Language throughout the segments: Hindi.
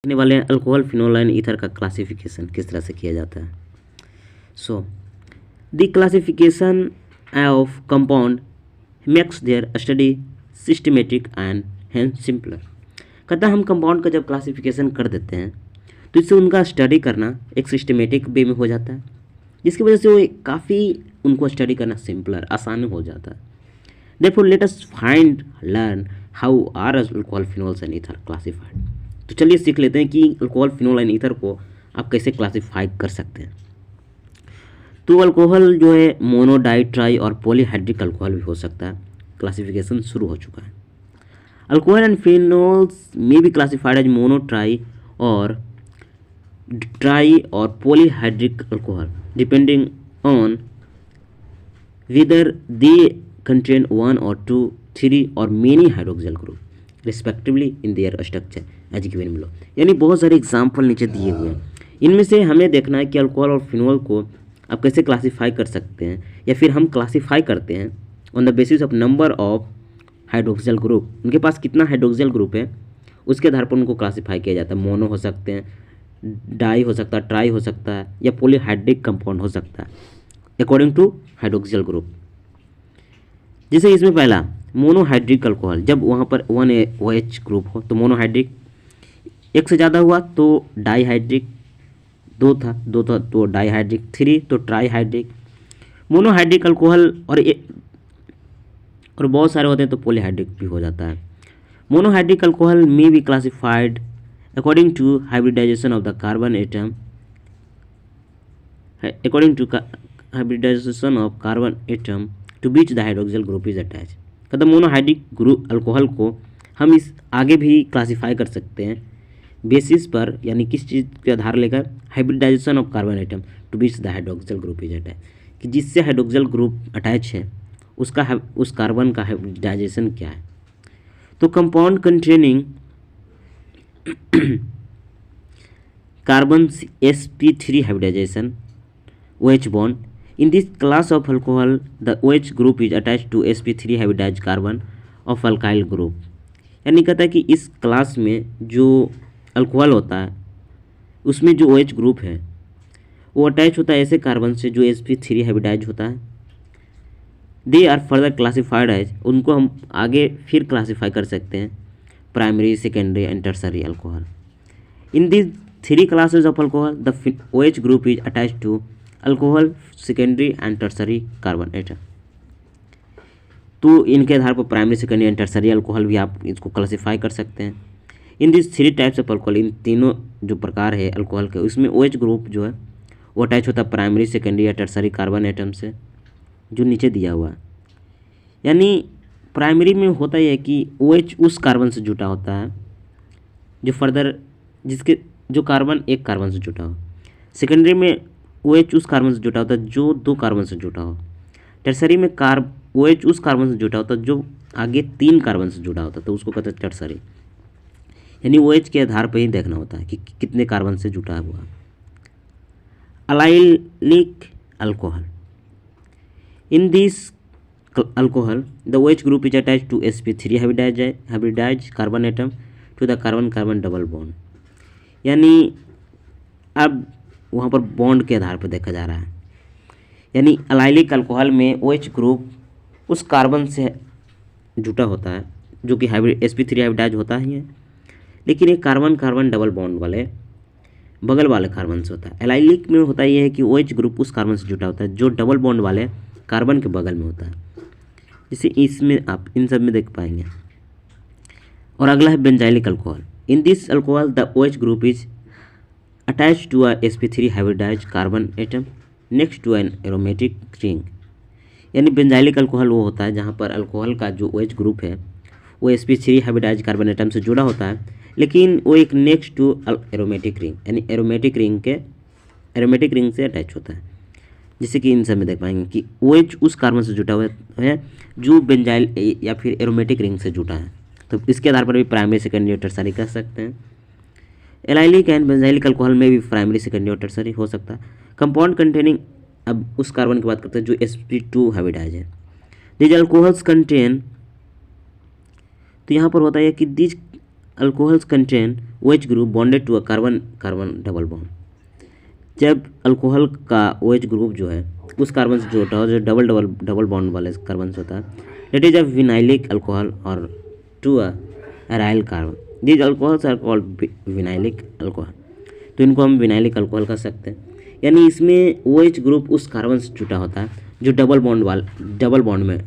देखने वाले हैं अल्कोहल फिनोल एंड ईथर का क्लासिफिकेशन किस तरह से किया जाता है। So the classification of compound makes their study systematic and hence simpler. कहता है हम कंपाउंड का जब क्लासिफिकेशन कर देते हैं तो इससे उनका स्टडी करना एक सिस्टमेटिक वे में हो जाता है, जिसकी वजह से वो काफ़ी उनको स्टडी करना सिंपलर आसान हो जाता है। Therefore, let us learn how are alcohol phenols and ether classified। तो चलिए सीख लेते हैं कि अल्कोहल फिनोल एंड ईथर को आप कैसे क्लासीफाई कर सकते हैं। तो अल्कोहल जो है मोनो, डाई, ट्राई और पॉलीहाइड्रिक अल्कोहल भी हो सकता है। क्लासिफिकेशन शुरू हो चुका है। अल्कोहल एंड फिनोल्स में be classified as mono, tri और polyhydric alcohol depending on whether they contain one or two, three or many hydroxyl group respectively in their structure as given below। यानी बहुत सारे एग्जाम्पल नीचे दिए हुए हैं, इनमें से हमें देखना है कि अल्कोहल और फिनोल को आप कैसे क्लासीफाई कर सकते हैं, या फिर हम क्लासीफाई करते हैं on the basis of number of hydroxyl group. उनके पास कितना हाइड्रोक्सिल ग्रुप है उसके आधार पर उनको क्लासीफाई किया जाता है। मोनो हो सकते हैं, डाई हो सकता है, ट्राई हो सकता है, या पॉलीहाइड्रिक कंपाउंड हो सकता है अकॉर्डिंग टू हाइड्रोक्सिल ग्रुप। जैसे इसमें पहला मोनोहाइड्रिक अल्कोहल, जब वहाँ पर 1OH ग्रुप हो तो मोनोहाइड्रिक, एक से ज़्यादा हुआ तो डाईहाइड्रिक, दो था तो डाईहाइड्रिक, 3 तो ट्राईहाइड्रिक। मोनोहाइड्रिक अल्कोहल और बहुत सारे होते हैं तो पॉलीहाइड्रिक भी हो जाता है। मोनोहाइड्रिक अल्कोहल में be classified according to hybridization of the carbon atom to which the hydroxyl group is attach. कहता मोनोहाइड्रिक ग्रुप अल्कोहल को हम इस आगे भी क्लासीफाई कर सकते हैं बेसिस पर, यानी किस चीज़ के आधार लेकर, hybridization of carbon atom to which the hydroxyl group is attach, कि जिससे हाइड्रोक्सिल ग्रुप अटैच है उस कार्बन का हाइब्रिडाइजेशन क्या है। तो compound containing carbon sp3 hybridization OH bond। In this class of alcohol, the OH group is attached to sp3 hybridized carbon of alkyl group। यानी कहता है कि इस क्लास में जो अल्कोहल होता है उसमें जो OH ग्रुप है वो अटैच होता है ऐसे कार्बन से जो sp3 हाइब्रिडाइज होता है। They are further classified as, उनको हम आगे फिर क्लासीफाई कर सकते हैं primary, secondary and tertiary alcohol. In this 3 classes of alcohol, the OH group is attached to alcohol secondary and tertiary carbon atom। तो इनके आधार पर primary, secondary and tertiary alcohol भी आप इसको क्लासीफाई कर सकते हैं। In this 3 types of alcohol, इन तीनों जो प्रकार है अल्कोहल के, उसमें OH ग्रुप जो है वो अटैच होता है प्राइमरी, सेकेंडरी या टर्सरी कार्बन एटम से, जो नीचे दिया हुआ है। यानी प्राइमरी में होता यह है कि OH उस कार्बन से जुटा होता है जो फर्दर जो कार्बन एक कार्बन से जुटा हो। सेकेंडरी में OH उस कार्बन से जुटा होता है जो 2 कार्बन से जुटा हो। टर्सरी में OH उस कार्बन से जुटा होता है जो आगे 3 कार्बन से जुड़ा होता है, तो उसको कहते हैं टर्सरी। यानी OH के आधार पर ही देखना होता है कि कितने कार्बन से जुटा हुआ। Allylic alcohol, in this alcohol the OH group is attached to sp3 hybridize carbon atom to the carbon double bond. यानी अब वहाँ पर बॉन्ड के आधार पर देखा जा रहा है। यानी अलाइलिक अल्कोहल में OH ग्रुप उस कार्बन से जुटा होता है जो कि sp3 हाइब्रिडाइज होता ही है, लेकिन एक कार्बन डबल बॉन्ड वाले बगल वाले कार्बन से होता है। एलाइलिक में होता यह है कि OH ग्रुप उस कार्बन से जुटा होता है जो डबल बॉन्ड वाले कार्बन के बगल में होता है, जिसे इसमें आप इन सब में देख पाएंगे। और अगला है benzylic alcohol. In this alcohol, the OH group is attached to a sp3 hybridized carbon atom next to an aromatic ring। यानी बेंजाइलिक अल्कोहल वो होता है जहाँ पर अल्कोहल का जो OH ग्रुप है वो sp3 हाइब्रिडाइज्ड कार्बन एटम से जुड़ा होता है, लेकिन वो एक नेक्स्ट टू एरोमेटिक रिंग, यानी एरोमेटिक रिंग से अटैच होता है। जैसे कि इन सब में देख पाएंगे कि OH उस कार्बन से जुटा हुआ है जो बेंजाइल या फिर एरोमेटिक रिंग से जुटा है, तो इसके आधार पर भी प्राइमरी, सेकेंडरी और टर्सरी कर सकते हैं। एलाइलिक एंड बेंजाइलिक अल्कोहल में भी प्राइमरी, सेकेंडरी और टर्सरी हो सकता है। कंपाउंड कंटेनिंग, अब उस कार्बन की बात करते हैं जो sp2 हाइब्रिडाइज है। दिज अल्कोहल्स कंटेन, तो यहाँ पर होता है कि these alcohols contain OH group bonded to a carbon carbon double bond. जब अल्कोहल का OH ग्रुप जो है उस कार्बन से जुड़ा हो जो डबल बॉन्ड वाले कार्बन से होता है, that is a vinylic alcohol और to a aryl carbon. These alcohols are called vinylic alcohol. तो इनको हम विनाइलिक अल्कोहल कह सकते हैं। यानी इसमें OH ग्रुप उस कार्बन से जुटा होता है जो डबल बॉन्ड में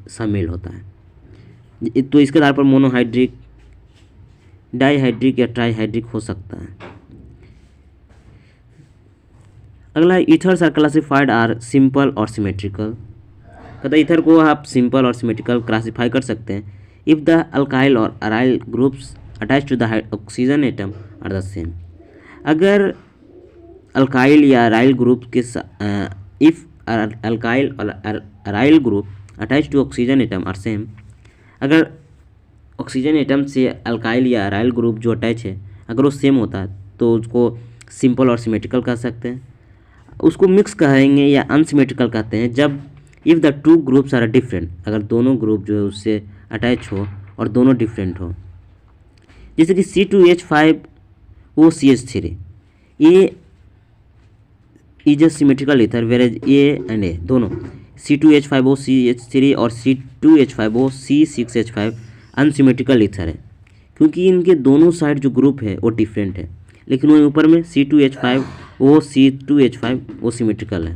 शामिल होता है। तो इसके आधार पर मोनोहाइड्रिक, डाईहाइड्रिक या ट्राईहाइड्रिक हो सकता है। अगला, ethers are classified are simple और सिमेट्रिकल। कहता है ईथर को आप सिंपल और सिमेट्रिकल क्लासीफाई कर सकते हैं इफ़ द अल्काइल और aryl groups attach to the oxygen atom are the same. अगर अल्काइल या अराइल ग्रुप के इफ़ अल्काइल और aryl group attach to oxygen atom are same, अगर ऑक्सीजन एटम से अल्काइल या अराइल ग्रुप जो अटैच है अगर वो सेम होता है तो उसको सिंपल और सिमेट्रिकल कह सकते हैं। उसको मिक्स कहेंगे या अनसिमेट्रिकल कहते हैं जब if the two groups are different, अगर दोनों ग्रुप जो है उससे अटैच हो और दोनों डिफरेंट हो। जैसे कि C2H5 वो CH3, ये is a symmetrical ether वेरेज A and A दोनों C2H5 वो CH3 और C2H5 वो C6H5 अनसिमेट्रिकल ईथर है क्योंकि इनके दोनों साइड जो ग्रुप है वो डिफरेंट है, लेकिन वो ऊपर में C2H5 वो C2H5 वो सिमेट्रिकल है।